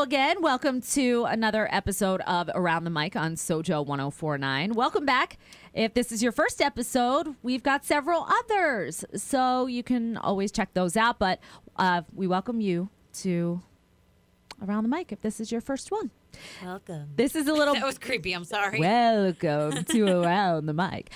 Hello again. Welcome to another episode of Around the Mic on SoJO 1049. Welcome back. If this is your first episode, we've got several others, so you can always check those out. But we welcome you to Around the Mic if this is your first one. Welcome. This is a little... That was creepy. I'm sorry. Welcome to Around the Mic.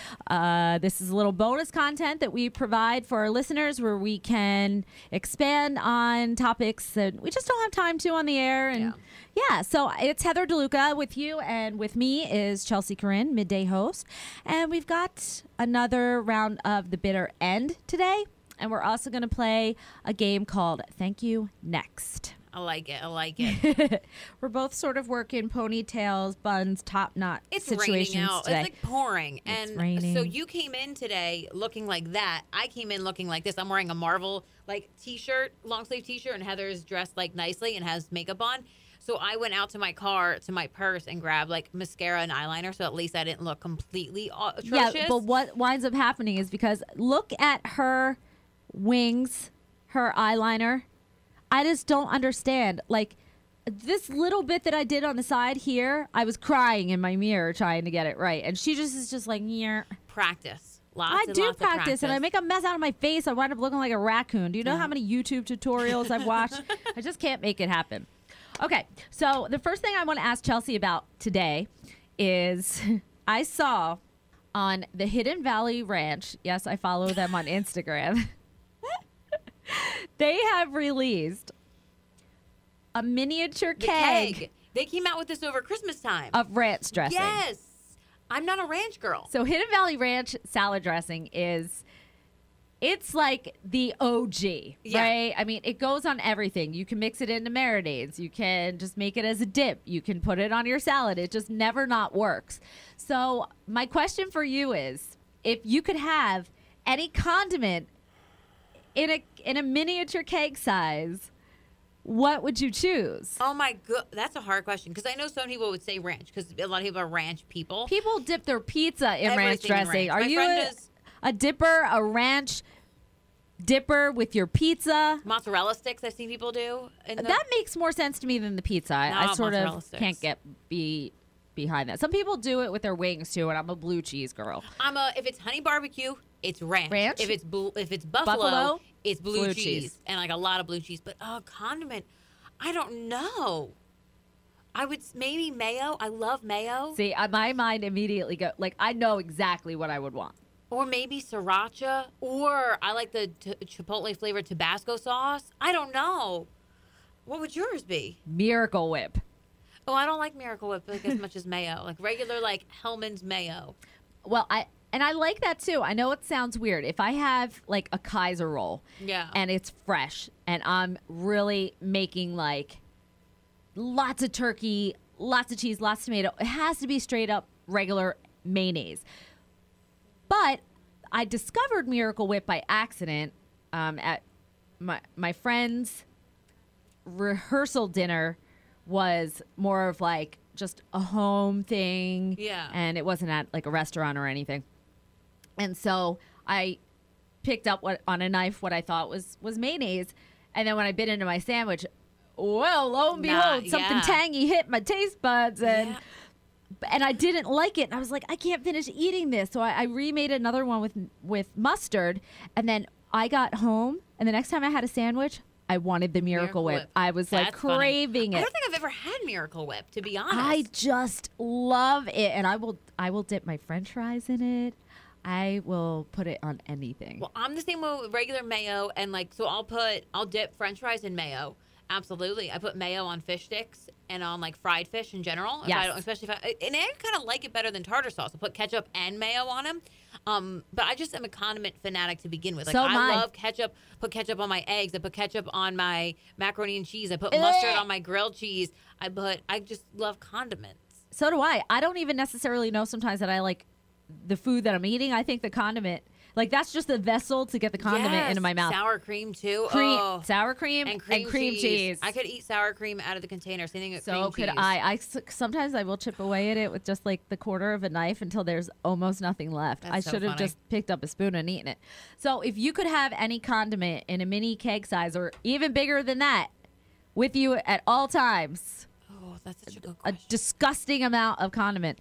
This is a little bonus content that we provide for our listeners where we can expand on topics that we just don't have time to on the air. And yeah, so it's Heather DeLuca with you, and with me is Chelsea Corinne, midday host. And we've got another round of The Bitter End today. And we're also going to play a game called Thank You Next. I like it. I like it. We're both sort of working ponytails, buns, top knot situations raining out. today. It's like pouring. It's and raining. So you came in today looking like that. I came in looking like this. I'm wearing a Marvel like t-shirt, long sleeve t-shirt, and Heather's dressed like nicely and has makeup on. So I went out to my car, to my purse, and grabbed like mascara and eyeliner, so at least I didn't look completely atrocious. Yeah, but what winds up happening is because look at her wings, her eyeliner. I just don't understand. Like, this little bit that I did on the side here, I was crying in my mirror trying to get it right. And she just is just like, yeah. Practice. I do practice, and I make a mess out of my face. I wind up looking like a raccoon. Do you know how many YouTube tutorials I've watched? I just can't make it happen. Okay, so the first thing I want to ask Chelsea about today is I saw on the Hidden Valley Ranch, yes, I follow them on Instagram, they have released a miniature keg. They came out with this over Christmas time. Of ranch dressing. Yes. I'm not a ranch girl. So Hidden Valley Ranch salad dressing it's like the OG, right? I mean, it goes on everything. You can mix it into marinades. You can just make it as a dip. You can put it on your salad. It just never not works. So my question for you is, if you could have any condiment in a miniature keg size, what would you choose? Oh my god, that's a hard question because I know some people would say ranch because a lot of people are ranch people. People dip their pizza in ranch dressing. Are you a dipper, a ranch dipper with your pizza? Mozzarella sticks, I've seen people do. That makes more sense to me than the pizza. I sort of can't get behind that. Some people do it with their wings too, and I'm a blue cheese girl. If it's honey barbecue, it's ranch. Ranch? If it's buffalo, it's blue cheese. And like a lot of blue cheese. But condiment, I don't know. I would maybe mayo. I love mayo. See, my mind immediately I know exactly what I would want. Or maybe sriracha. Or I like the chipotle flavored Tabasco sauce. I don't know. What would yours be? Miracle Whip. Oh, I don't like Miracle Whip as much as mayo. Like regular Hellman's mayo. Well, I like that too. I know it sounds weird. If I have like a Kaiser roll, and it's fresh, and I'm really making like lots of turkey, lots of cheese, lots of tomato, it has to be straight up regular mayonnaise. But I discovered Miracle Whip by accident at my friend's rehearsal dinner. Was more of like just a home thing. Yeah. And it wasn't at like a restaurant or anything. And so I picked up on a knife what I thought was mayonnaise. And then when I bit into my sandwich, well, lo and behold, something tangy hit my taste buds. And I didn't like it. And I was like, I can't finish eating this. So I remade another one with mustard. And then I got home. And the next time I had a sandwich, I wanted the Miracle Whip. I was like craving it. I don't think I've ever had Miracle Whip, to be honest. I just love it, and I will dip my French fries in it. I will put it on anything. Well, I'm the same way with regular mayo, and so I'll dip French fries in mayo. Absolutely, I put mayo on fish sticks and on like fried fish in general. Especially and I kind of like it better than tartar sauce. I put ketchup and mayo on them. But I just am a condiment fanatic to begin with. I love ketchup. Put ketchup on my eggs. I put ketchup on my macaroni and cheese. I put mustard on my grilled cheese. I just love condiments. So do I. I don't even necessarily know sometimes that I like the food that I'm eating. I think the condiment, like that's just a vessel to get the condiment into my mouth. Sour cream too. Sour cream and cream cheese. I could eat sour cream out of the container. Same thing with cream cheese. So could I. Sometimes I will chip away at it with just like the quarter of a knife until there's almost nothing left. I should have just picked up a spoon and eaten it. So if you could have any condiment in a mini keg size or even bigger than that, with you at all times. Oh, that's such a good question. A disgusting amount of condiment.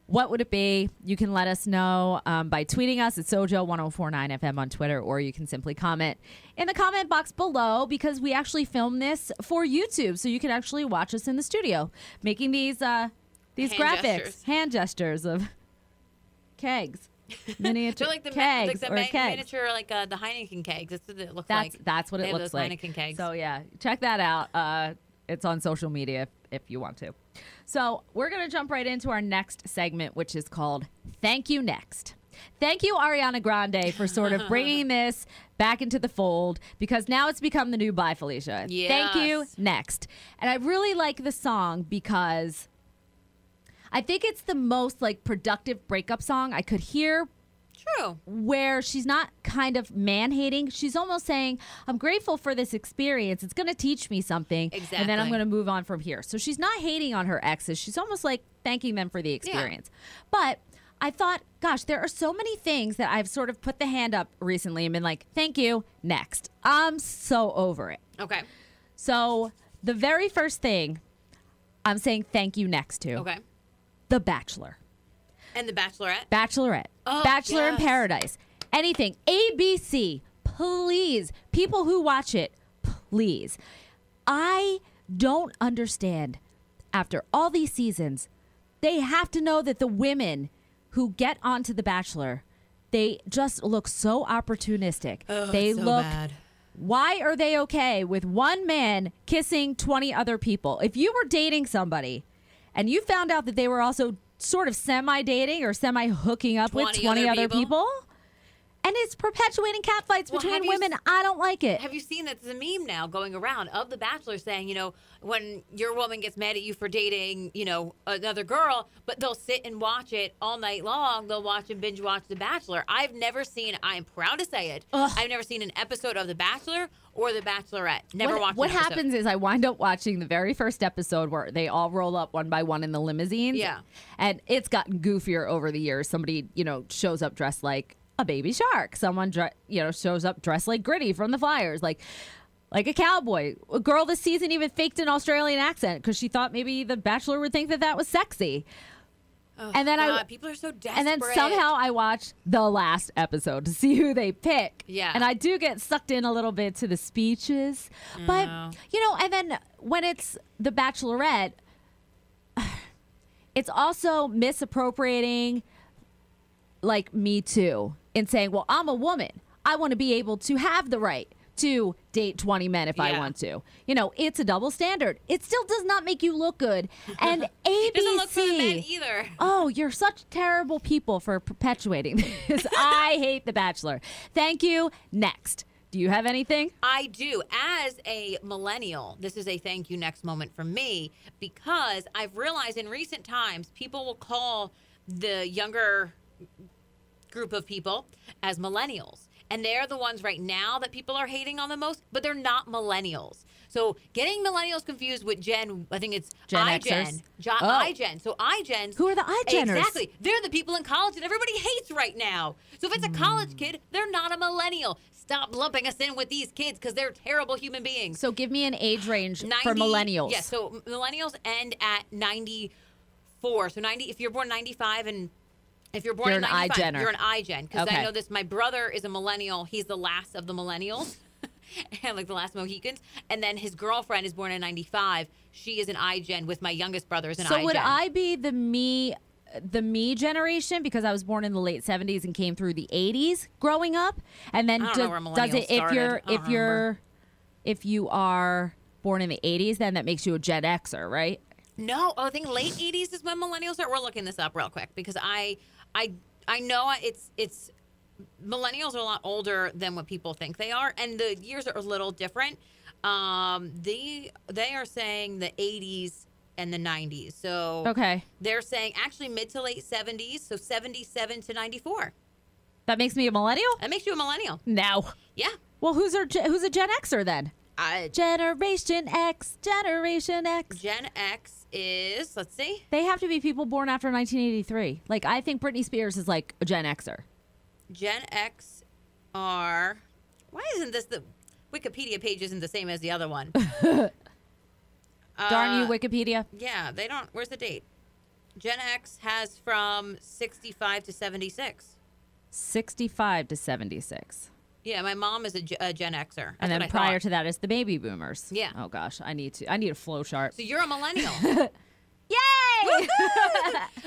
What would it be? You can let us know by tweeting us at SoJO-1049FM on Twitter, or you can simply comment in the comment box below, because we actually filmed this for YouTube, so you can actually watch us in the studio making these hand gestures of kegs, miniature like the kegs or kegs. Miniature, like the Heineken kegs. That's what it looks like. That's what it looks like. Heineken kegs. So yeah, check that out. It's on social media if you want to. So we're going to jump right into our next segment, which is called Thank You Next. Thank you, Ariana Grande, for sort of bringing this back into the fold, because now it's become the new Bye Felicia. Yes. Thank you next. And I really like the song because I think it's the most like productive breakup song I could hear. True. Where she's not kind of man-hating. She's almost saying, I'm grateful for this experience. It's going to teach me something. Exactly. And then I'm going to move on from here. So she's not hating on her exes. She's almost like thanking them for the experience. Yeah. But I thought, gosh, there are so many things that I've sort of put the hand up recently and been like, thank you, next. I'm so over it. Okay. So the very first thing I'm saying thank you next to. Okay. The Bachelor. And The Bachelorette? Bachelorette. Oh, Bachelor yes. in Paradise. Anything. ABC. Please. People who watch it, please. I don't understand. After all these seasons, they have to know that the women who get onto The Bachelor, they just look so opportunistic. Oh, they so look bad. Why are they okay with one man kissing 20 other people? If you were dating somebody and you found out that they were also sort of semi-dating or semi-hooking up with 20 other people, and it's perpetuating catfights between women, I don't like it. Have you seen that there's a meme now going around of The Bachelor saying, you know, when your woman gets mad at you for dating, you know, another girl, but they'll sit and watch it all night long. They'll watch and binge watch The Bachelor. I've never seen, I am proud to say it, I've never seen an episode of The Bachelor or The Bachelorette. Never watched What an episode. happens is I wind up watching the very first episode where they all roll up one by one in the limousines. Yeah. And it's gotten goofier over the years. Somebody, you know, shows up dressed like a baby shark. Someone, shows up dressed like Gritty from the Flyers, like a cowboy. A girl this season even faked an Australian accent because she thought maybe the Bachelor would think that was sexy. Oh, and then God, people are so desperate. And then somehow I watch the last episode to see who they pick. Yeah. And I do get sucked in a little bit to the speeches. But, and then when it's The Bachelorette, it's also misappropriating, like, Me Too, in saying, well, I'm a woman. I want to be able to have the right to date 20 men if I want to. You know, it's a double standard. It still does not make you look good. And ABC. Doesn't look for the men either. Oh, you're such terrible people for perpetuating this. I hate The Bachelor. Thank you. Next. Do you have anything? I do. As a millennial, this is a thank you next moment for me, because I've realized in recent times people will call the younger group of people as millennials. And they're the ones right now that people are hating on the most, but they're not millennials. So getting millennials confused with Gen, I think it's iGen. iGen. So iGen. Who are the iGeners? Exactly. They're the people in college that everybody hates right now. So if it's a college kid, they're not a millennial. Stop lumping us in with these kids because they're terrible human beings. So give me an age range for millennials. Yes, so millennials end at 94. So 90, if you're born 95 and if you're born in 95, you're an iGen. Because I know this, my brother is a millennial. He's the last of the millennials, and like the last Mohicans. And then his girlfriend is born in 95. She is an iGen with my youngest brother is an iGen. So would I be the me generation because I was born in the late 70s and came through the 80s growing up? And then does it if you are born in the 80s, then that makes you a Gen Xer, right? No, I think late 80s is when millennials are. We're looking this up real quick because I know it's millennials are a lot older than what people think they are, and the years are a little different. They are saying the 80s and the 90s. So they're saying actually mid to late 70s, so 77 to 94. That makes me a millennial? That makes you a millennial. No. Yeah. Well, who's a Gen Xer then? Generation X. Generation X. Gen X is, let's see. They have to be people born after 1983. Like, I think Britney Spears is like a Gen Xer. Gen X are, why isn't this, the Wikipedia page isn't the same as the other one? Darn you, Wikipedia. Yeah, they don't. Where's the date? Gen X has from 65 to 76. 65 to 76. Yeah, my mom is a Gen Xer. That's and then prior to that is the baby boomers. Yeah. Oh gosh, I need a flow chart. So you're a millennial. Yay!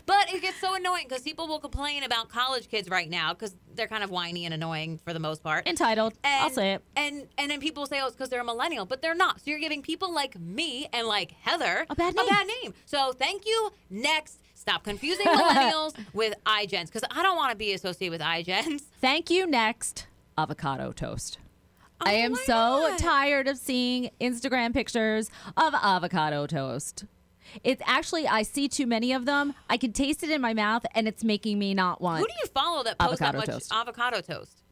But it gets so annoying because people will complain about college kids right now because they're kind of whiny and annoying for the most part. Entitled. I'll say it. And then people say, oh, it's because they're a millennial, but they're not. So you're giving people like me and like Heather a bad name. So thank you. Next. Stop confusing millennials with iGens because I don't want to be associated with iGens. Thank you. Next. Avocado toast. I am so tired of seeing Instagram pictures of avocado toast. It's actually, I see too many of them. I can taste it in my mouth, and it's making me not want. Who do you follow that posts that much avocado toast?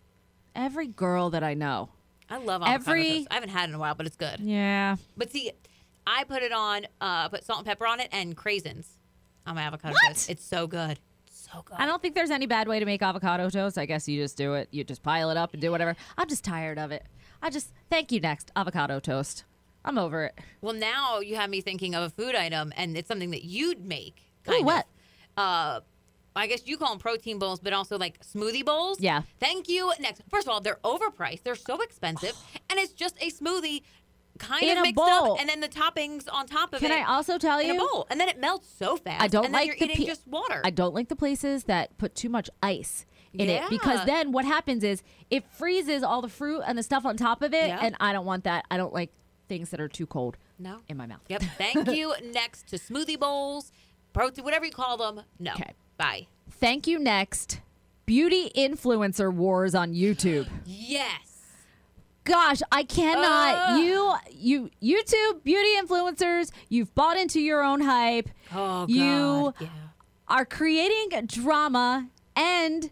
Every girl that I know. I love avocado toast. I haven't had it in a while, but it's good. Yeah. But see, I put it on, put salt and pepper on it, and craisins on my avocado toast. It's so good. So good. I don't think there's any bad way to make avocado toast. I guess you just do it. You just pile it up and do whatever. I'm just tired of it. Thank you, next. Avocado toast. I'm over it. Well, now you have me thinking of a food item, and it's something that you'd make. Ooh, what? I guess you call them protein bowls, but also like smoothie bowls. Yeah. Thank you. Next. First of all, they're overpriced. They're so expensive. And it's just a smoothie kind of mixed up, and then the toppings on top of it. Can I also tell you? In a bowl. And then it melts so fast. I don't and like then you're eating just water. I don't like the places that put too much ice in it, because then what happens is it freezes all the fruit and the stuff on top of it, and I don't want that. I don't like things that are too cold in my mouth. Yep. Thank you. Next to smoothie bowls, protein, whatever you call them. No. Okay. Bye. Thank you. Next, beauty influencer wars on YouTube. Yes. Gosh, I cannot. You YouTube beauty influencers, you've bought into your own hype. Oh, God. You are creating drama and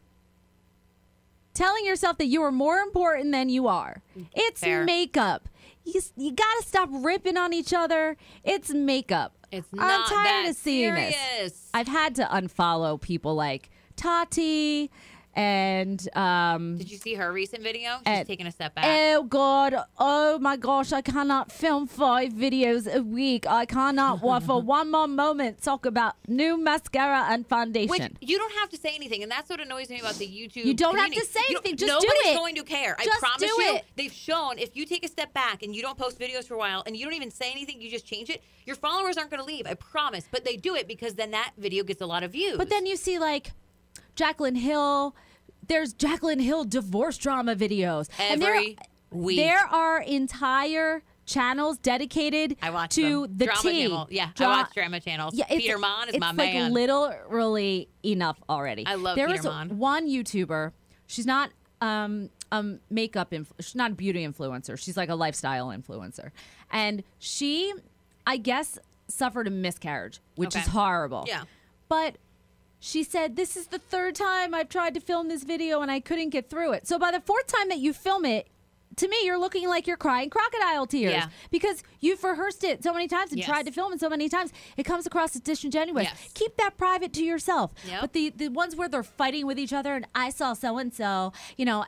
telling yourself that you are more important than you are. It's makeup. You got to stop ripping on each other. It's makeup. I'm tired of seeing serious. this. I've had to unfollow people like Tati. And did you see her recent video? She's taking a step back. Oh God! Oh my gosh! I cannot film 5 videos a week. I cannot for one more moment talk about new mascara and foundation. Which you don't have to say anything, and that's what annoys me about the YouTube. You don't community. have to say anything. Just do nobody's it. Going to care. Just I promise do you. it. They've shown if you take a step back and you don't post videos for a while and you don't even say anything, you just change it. Your followers aren't going to leave. I promise. But they do it because then that video gets a lot of views. But then you see like Jaclyn Hill. There's Jaclyn Hill divorce drama videos. Every week. There are entire channels dedicated to the drama tea. Channel. Yeah, I watch drama channels. Yeah, Peter Mon is my man. It's like literally enough already. I love Peter Mon. There was one YouTuber. She's not she's not a beauty influencer. She's like a lifestyle influencer. And she, I guess, suffered a miscarriage, which is horrible. Yeah. But she said, this is the 3rd time I've tried to film this video and I couldn't get through it. So by the 4th time that you film it, to me, you're looking like you're crying crocodile tears because you've rehearsed it so many times and tried to film it so many times. It comes across as disingenuous. Keep that private to yourself. But the ones where they're fighting with each other and I saw so-and-so,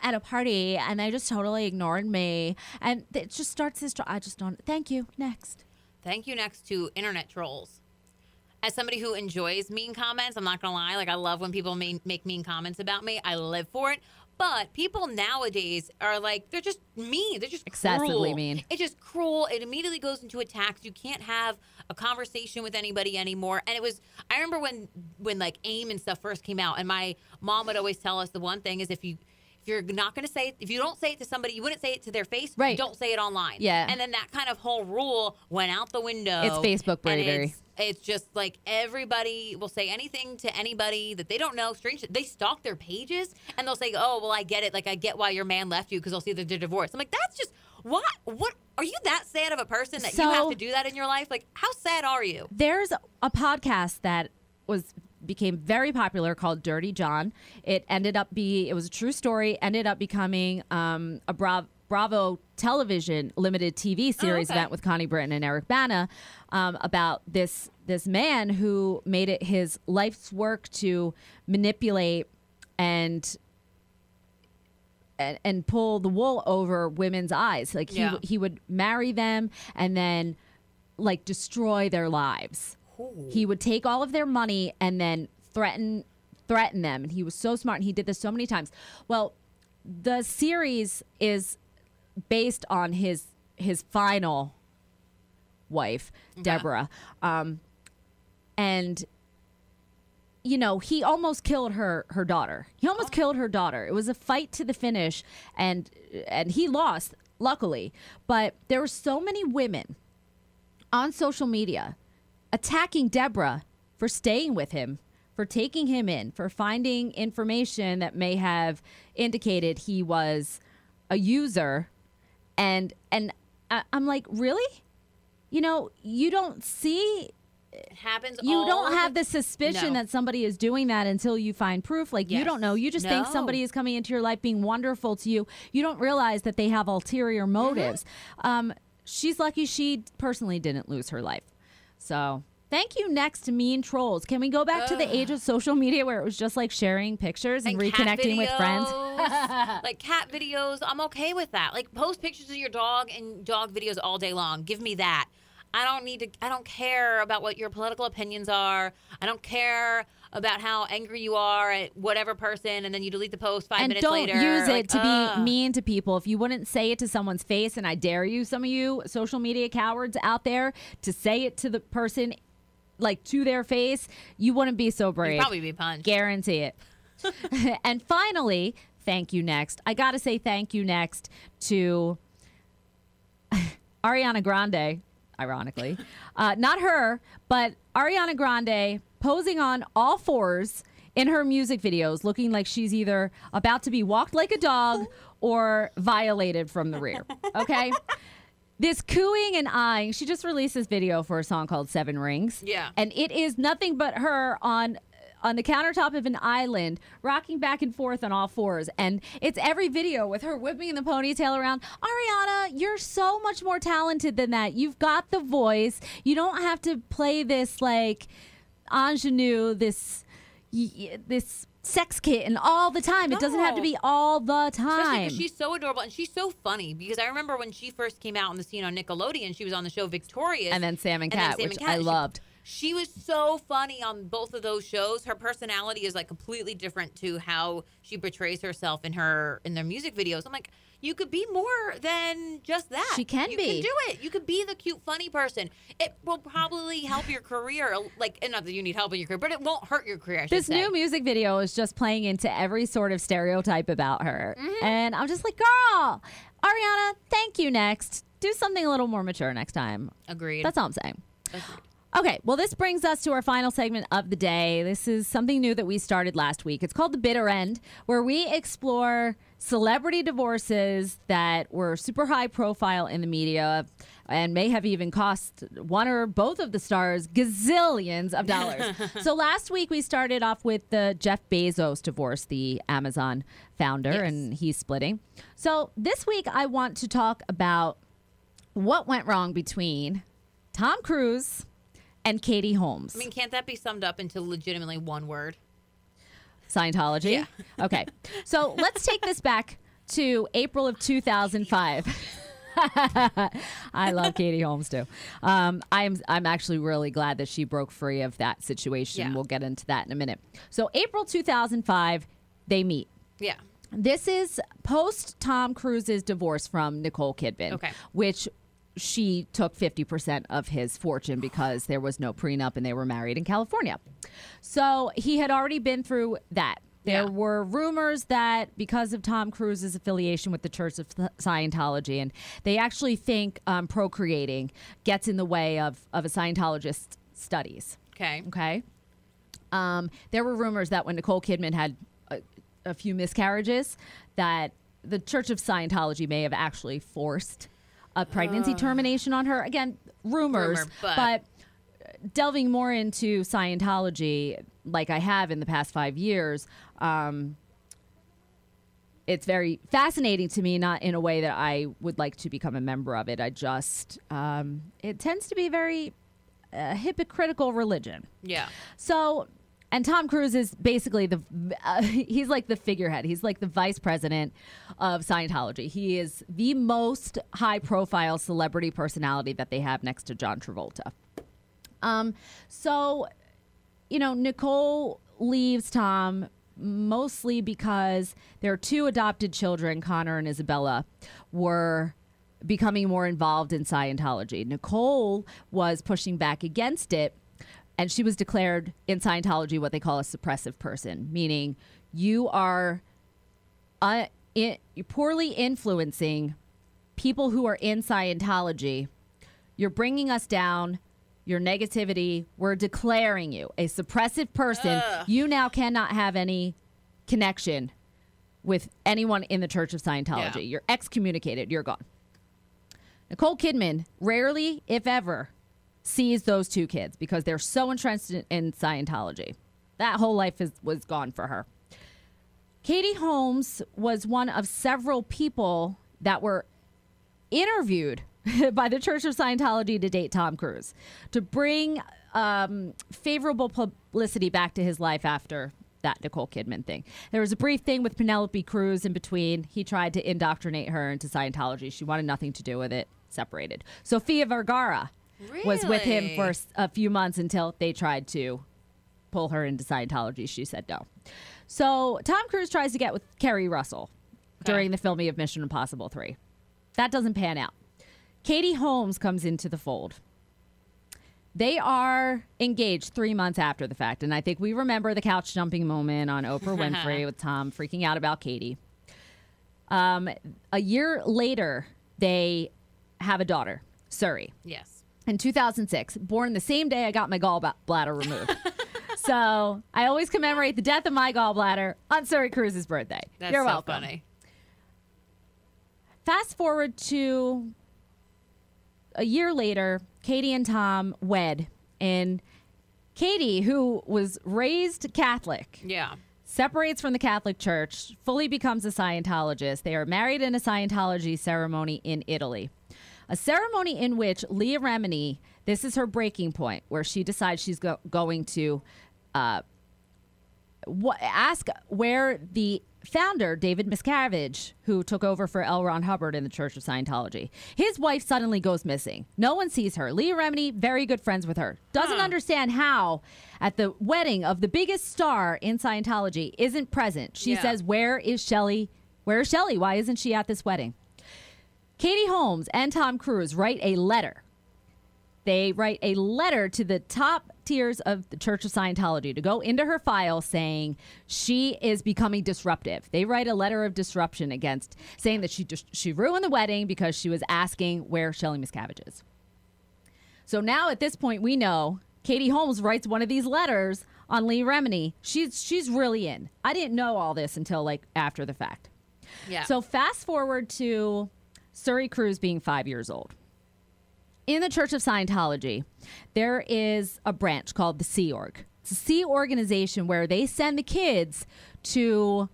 at a party and they just totally ignored me. And it just starts this, I just don't, thank you. Next. Thank you. Next to internet trolls. As somebody who enjoys mean comments, I'm not going to lie. Like, I love when people make mean comments about me. I live for it. But people nowadays are like, they're just mean. They're just excessively mean. It's just cruel. It immediately goes into attacks. You can't have a conversation with anybody anymore. And I remember when like AIM and stuff first came out, and my mom would always tell us the one thing is if you're not going to say it, if you don't say it to somebody, you wouldn't say it to their face, don't say it online. Yeah. And then that kind of whole rule went out the window. It's Facebook bravery. It's just like everybody will say anything to anybody that they don't know. Strange. They stalk their pages and they'll say, oh, well, I get it. Like, I get why your man left you because they'll see that they're divorced. I'm like, that's just, what? Are you that sad of a person that you have to do that in your life? Like, how sad are you? There's a podcast that became very popular called Dirty John. It was a true story, ended up becoming a Bravo television limited TV series event with Connie Britton and Eric Bana about this man who made it his life's work to manipulate and pull the wool over women's eyes. Like he would marry them and then like destroy their lives. Ooh. He would take all of their money and then threaten them. And he was so smart, and he did this so many times. Well, the series is based on his final wife, Deborah. And you know, he almost killed her daughter. He almost killed her daughter. It was a fight to the finish, and he lost, luckily. But there were so many women on social media attacking Deborah for staying with him, for taking him in, for finding information that may have indicated he was a user. And I'm like, really? You know, you don't see... It happens. You don't have the suspicion that somebody is doing that until you find proof. Like, you don't know. You just think somebody is coming into your life being wonderful to you. You don't realize that they have ulterior motives. She's lucky she personally didn't lose her life. So thank you next to mean trolls. Can we go back to the age of social media where it was just like sharing pictures and reconnecting with friends? Like cat videos. I'm okay with that. Like, post pictures of your dog and dog videos all day long. Give me that. I don't care about what your political opinions are. I don't care about how angry you are at whatever person, and then you delete the post 5 minutes later. And don't use it to be mean to people. If you wouldn't say it to someone's face, and I dare you, some of you social media cowards out there, to say it to the person, like to their face, you wouldn't be so brave. You'd probably be punched. Guarantee it. And finally, thank you next. I got to say thank you next to Ariana Grande. Ironically, not her, but Ariana Grande posing on all fours in her music videos, looking like she's either about to be walked like a dog or violated from the rear. Okay. This cooing and eyeing. She just released this video for a song called 7 Rings. Yeah. And it is nothing but her on the countertop of an island, rocking back and forth on all fours. And it's every video with her whipping the ponytail around. Ariana, you're so much more talented than that. You've got the voice. You don't have to play this like ingenue, this sex kitten all the time. No. It doesn't have to be all the time. Especially because she's so adorable and she's so funny. Because I remember when she first came out on the scene on Nickelodeon, she was on the show Victorious. And then Sam and Cat, which I loved. She was so funny on both of those shows. Her personality is like completely different to how she portrays herself in their music videos. I'm like, you could be more than just that. She can be. You can do it. You could be the cute, funny person. It will probably help your career. Like, and not that you need help in your career, but it won't hurt your career. This new music video is just playing into every sort of stereotype about her. And I'm just like, girl, Ariana, thank you next. Do something a little more mature next time. Agreed. That's all I'm saying. Agreed. Okay, well, this brings us to our final segment of the day. This is something new that we started last week. It's called The Bitter End, where we explore celebrity divorces that were super high profile in the media and may have even cost one or both of the stars gazillions of dollars. So last week we started off with the Jeff Bezos divorce, the Amazon founder, and he's splitting. So this week I want to talk about what went wrong between Tom Cruise and Katie Holmes. I mean, can't that be summed up into legitimately one word? Scientology? Yeah. Okay. So let's take this back to April of 2005. I love Katie Holmes too. I'm actually really glad that she broke free of that situation. Yeah. We'll get into that in a minute. So April 2005, they meet. Yeah. This is post Tom Cruise's divorce from Nicole Kidman, which she took 50% of his fortune because there was no prenup and they were married in California. So he had already been through that. There were rumors that because of Tom Cruise's affiliation with the Church of Scientology, and they actually think procreating gets in the way of a Scientologist's studies. Okay. There were rumors that when Nicole Kidman had a few miscarriages, that the Church of Scientology may have actually forced a pregnancy termination on her. Again, rumors, but delving more into Scientology, like I have in the past 5 years, it's very fascinating to me, not in a way that I would like to become a member of it. I just, it tends to be very hypocritical religion. Yeah. So, And Tom Cruise is basically he's like the figurehead. He's like the vice president of Scientology. He is the most high-profile celebrity personality that they have next to John Travolta. So, Nicole leaves Tom mostly because their two adopted children, Connor and Isabella, were becoming more involved in Scientology. Nicole was pushing back against it, and she was declared in Scientology what they call a suppressive person, meaning you are poorly influencing people who are in Scientology. You're bringing us down. Your negativity, we're declaring you a suppressive person. You now cannot have any connection with anyone in the Church of Scientology. Yeah. You're excommunicated. You're gone. Nicole Kidman rarely, if ever, sees those two kids because they're so entrenched in Scientology. That whole life was gone for her. Katie Holmes was one of several people that were interviewed by the Church of Scientology to date Tom Cruise to bring favorable publicity back to his life after that Nicole Kidman thing. There was a brief thing with Penelope Cruz in between. He tried to indoctrinate her into Scientology. She wanted nothing to do with it. Separated. Sofia Vergara was with him for a few months until they tried to pull her into Scientology. She said no. So Tom Cruise tries to get with Kerry Russell during the filming of Mission Impossible 3. That doesn't pan out. Katie Holmes comes into the fold. They are engaged 3 months after the fact. And I think we remember the couch jumping moment on Oprah Winfrey with Tom freaking out about Katie. A year later, they have a daughter, Suri. Yes. In 2006, born the same day I got my gallbladder removed. So I always commemorate the death of my gallbladder on Suri Cruz's birthday. That's You're so welcome. Funny. Fast forward to a year later, Katie and Tom wed. And Katie, who was raised Catholic, separates from the Catholic Church, fully becomes a Scientologist. They are married in a Scientology ceremony in Italy. A ceremony in which Leah Remini, this is her breaking point, where she decides she's going to ask where the founder, David Miscavige, who took over for L. Ron Hubbard in the Church of Scientology, his wife suddenly goes missing. No one sees her. Leah Remini, very good friends with her, doesn't understand how at the wedding of the biggest star in Scientology isn't present. She says, where is Shelley? Where is Shelley? Why isn't she at this wedding? Katie Holmes and Tom Cruise write a letter. They write a letter to the top tiers of the Church of Scientology to go into her file saying she is becoming disruptive. They write a letter of disruption against, saying that she ruined the wedding because she was asking where Shelley Miscavige is. So now at this point we know Katie Holmes writes one of these letters on Leah Remini. She's really in. I didn't know all this until like after the fact. Yeah. So fast forward to Suri Cruz being 5 years old. In the Church of Scientology, there is a branch called the Sea Org. It's a sea organization where they send the kids to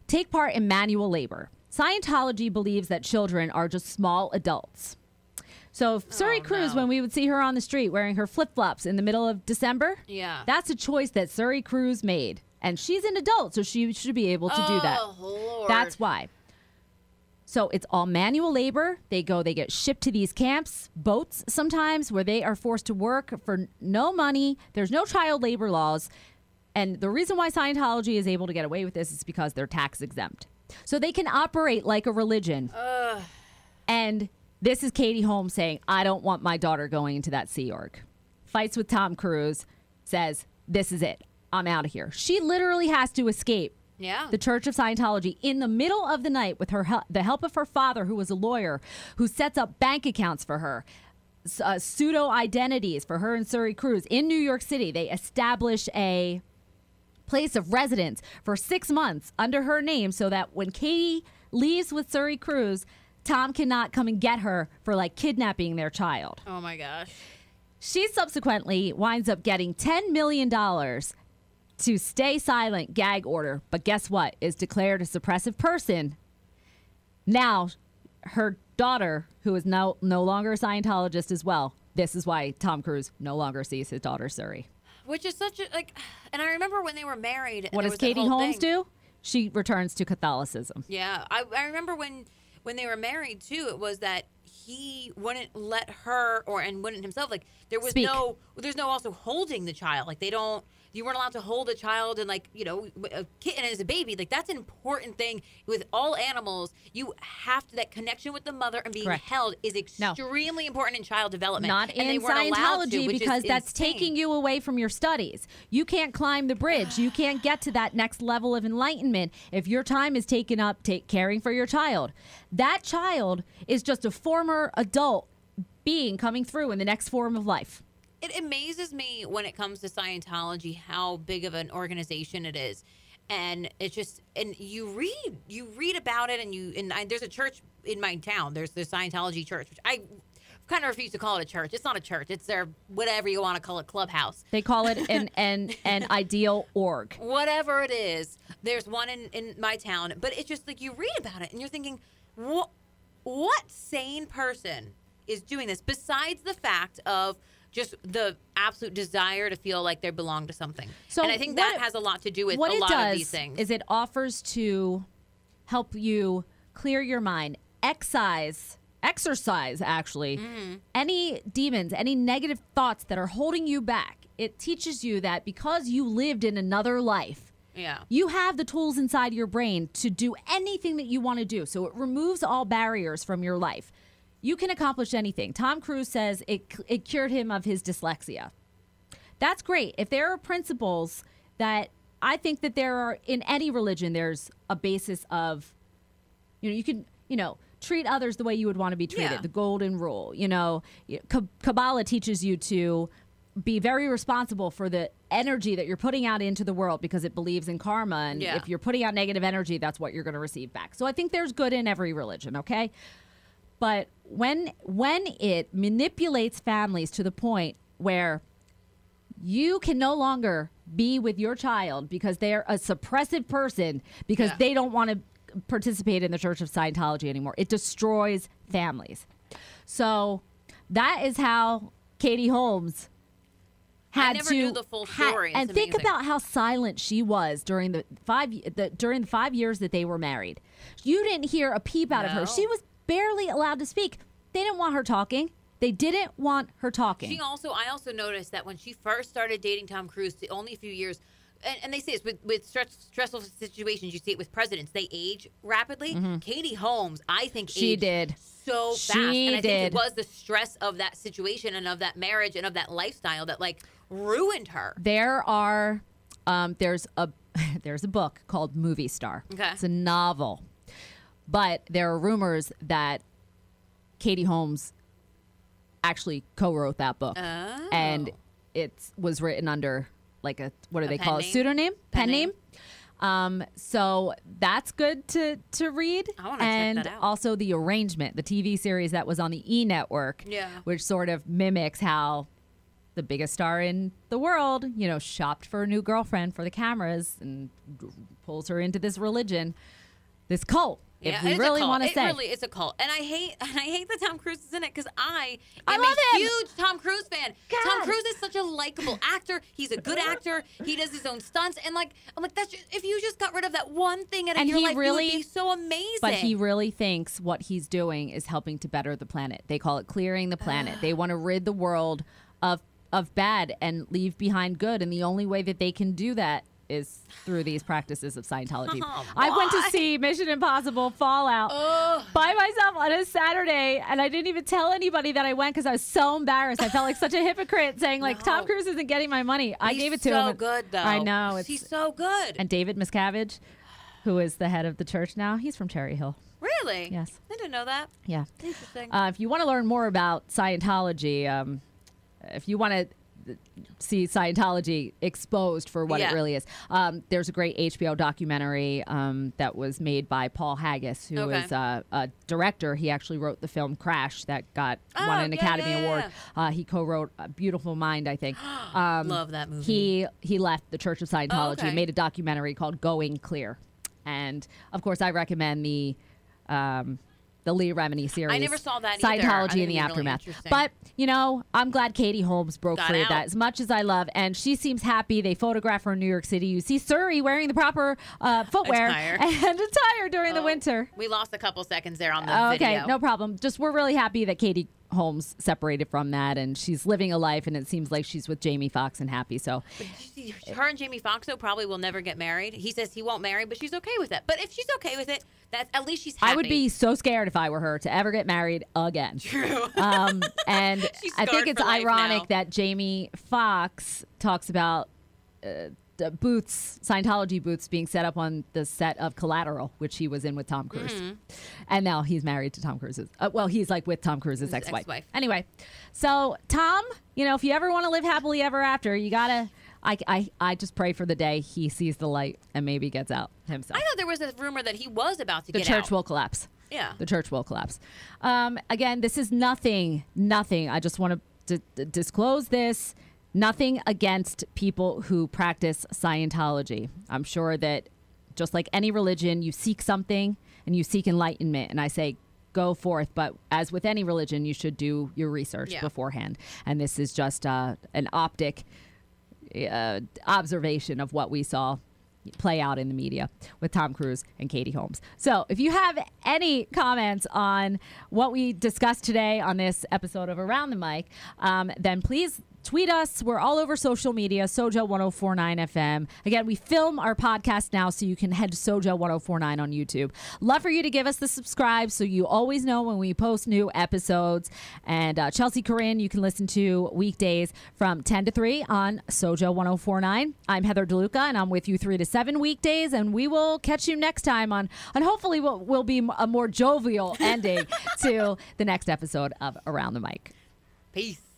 take part in manual labor. Scientology believes that children are just small adults. So Suri Cruz, when we would see her on the street wearing her flip-flops in the middle of December, that's a choice that Suri Cruz made. And she's an adult, so she should be able to do that. Lord. That's why. So it's all manual labor. They get shipped to these camps, boats sometimes, where they are forced to work for no money. There's no child labor laws. And the reason why Scientology is able to get away with this is because they're tax exempt. So they can operate like a religion. And this is Katie Holmes saying, I don't want my daughter going into that Sea Org. Fights with Tom Cruise, says, this is it. I'm out of here. She literally has to escape the Church of Scientology in the middle of the night with the help of her father, who was a lawyer, who sets up bank accounts for her, pseudo identities for her and Suri Cruz in New York City. They establish a place of residence for 6 months under her name so that when Katie leaves with Suri Cruz, Tom cannot come and get her for like kidnapping their child. Oh my gosh. She subsequently winds up getting $10 million to stay silent gag order, but guess what? Is declared a suppressive person. Now, her daughter, who is no longer a Scientologist as well, this is why Tom Cruise no longer sees his daughter, Suri. Which is such a, like, and I remember when they were married. What does Katie Holmes do? She returns to Catholicism. Yeah. I remember when they were married, too, it was that he wouldn't let her and wouldn't himself, like, there's no also holding the child. Like, you weren't allowed to hold a child and, like, you know, a kitten as a baby. Like, that's an important thing with all animals. You have to, that connection with the mother and being held is extremely important in child development. Not in Scientology, because that's taking you away from your studies. You can't climb the bridge. You can't get to that next level of enlightenment if your time is taken up caring for your child. That child is just a former adult being coming through in the next form of life. It amazes me when it comes to Scientology how big of an organization it is, and it's just, and you read about it, and there's a church in my town. There's the Scientology church, which I kind of refuse to call it a church. It's not a church. It's their whatever you want to call it, clubhouse. They call it an ideal org. Whatever it is, there's one in my town, but it's just like you read about it and you're thinking, what sane person is doing this besides the fact of just the absolute desire to feel like they belong to something. So, and I think that has a lot to do with a lot of these things. Is it offers to help you clear your mind, exercise actually, any demons, any negative thoughts that are holding you back. It teaches you that because you lived in another life, you have the tools inside your brain to do anything that you want to do. So it removes all barriers from your life. You can accomplish anything. Tom Cruise says it cured him of his dyslexia. That's great. If there are principles that I think that there are in any religion, there's a basis of, you can, treat others the way you would want to be treated. Yeah. The golden rule. Kabbalah teaches you to be very responsible for the energy that you're putting out into the world because it believes in karma. And if you're putting out negative energy, that's what you're going to receive back. So I think there's good in every religion, okay? But when it manipulates families to the point where you can no longer be with your child because they're a suppressive person because they don't want to participate in the Church of Scientology anymore, it destroys families. So that is how Katie Holmes had I never knew the full story. And think about how silent she was during the 5 years that they were married. You didn't hear a peep out of her. She was barely allowed to speak. They didn't want her talking. They didn't want her talking. I also noticed that when she first started dating Tom Cruise, only a few years, and they say this with stressful situations, you see it with presidents, they age rapidly. Mm-hmm. Katie Holmes, I think, aged so fast. And I think it was the stress of that situation and of that marriage and of that lifestyle that ruined her. There's a book called Movie Star. Okay. It's a novel. But there are rumors that Katie Holmes actually co-wrote that book. Oh. And it was written under what do they call it? Pseudonym? Pen name? So that's good to read. I want to check that out. Also The Arrangement, the TV series that was on the E! Network, which sort of mimics how the biggest star in the world, shopped for a new girlfriend for the cameras and pulls her into this religion, this cult. If we really want to say. It really is a cult. And I hate that Tom Cruise is in it because I am a huge Tom Cruise fan. God. Tom Cruise is such a likable actor. He's a good actor. He does his own stunts. And I'm like, that's just, if you just got rid of that one thing out of your life, it would be so amazing. But he really thinks what he's doing is helping to better the planet. They call it clearing the planet. They want to rid the world of bad and leave behind good. And the only way that they can do that is through these practices of Scientology. I went to see Mission Impossible Fallout by myself on a Saturday, and I didn't even tell anybody that I went because I was so embarrassed. I felt like such a hypocrite saying, Tom Cruise isn't getting my money. I gave it to him. He's so good, though. I know. He's so good. And David Miscavige, who is the head of the church now, he's from Cherry Hill. Really? Yes. I didn't know that. Yeah. Interesting. If you want to learn more about Scientology, if you want to see Scientology exposed for what it really is. There's a great HBO documentary that was made by Paul Haggis, who is a director. He actually wrote the film Crash that won an Academy Award. He co-wrote A Beautiful Mind, I think. Love that movie. He left the Church of Scientology and made a documentary called Going Clear. And, of course, I recommend the the Leah Remini series. I never saw that Scientology in the Aftermath. Really but, you know, I'm glad Katie Holmes broke free of that as much as I love. And she seems happy. They photograph her in New York City. You see Suri wearing the proper footwear and attire during the winter. We lost a couple seconds there on the video. Okay, no problem. Just we're really happy that Katie Holmes separated from that, and she's living a life, and it seems like she's with Jamie Foxx and happy. So her and Jamie Foxx though probably will never get married. He says he won't marry, but she's okay with it. But if she's okay with it, that's at least she's happy. I would be so scared if I were her to ever get married again. True. And I think it's ironic that Jamie Foxx talks about booths, Scientology booths being set up on the set of Collateral, which he was in with Tom Cruise. And now he's married to Tom Cruise's. Well, he's like with Tom Cruise's ex-wife. Anyway, so Tom, you know, if you ever want to live happily ever after, you got to, I just pray for the day he sees the light and maybe gets out himself. I thought there was a rumor that he was about to get out. The church will collapse. Yeah. The church will collapse. Again, this is nothing. I just want to disclose this. Nothing against people who practice Scientology. I'm sure that just like any religion, you seek something and you seek enlightenment. And I say, go forth. But as with any religion, you should do your research beforehand. And this is just an optic observation of what we saw play out in the media with Tom Cruise and Katie Holmes. So if you have any comments on what we discussed today on this episode of Around the Mic, then please tweet us. We're all over social media, SoJO 1049 FM. Again, we film our podcast now, so you can head to SoJO 1049 on YouTube. Love for you to give us the subscribe so you always know when we post new episodes. And Chelsea Corinne, you can listen to weekdays from 10 to 3 on SoJO 1049. I'm Heather DeLuca, and I'm with you 3 to 7 weekdays. And we will catch you next time on hopefully what will be a more jovial ending to the next episode of Around the Mic. Peace.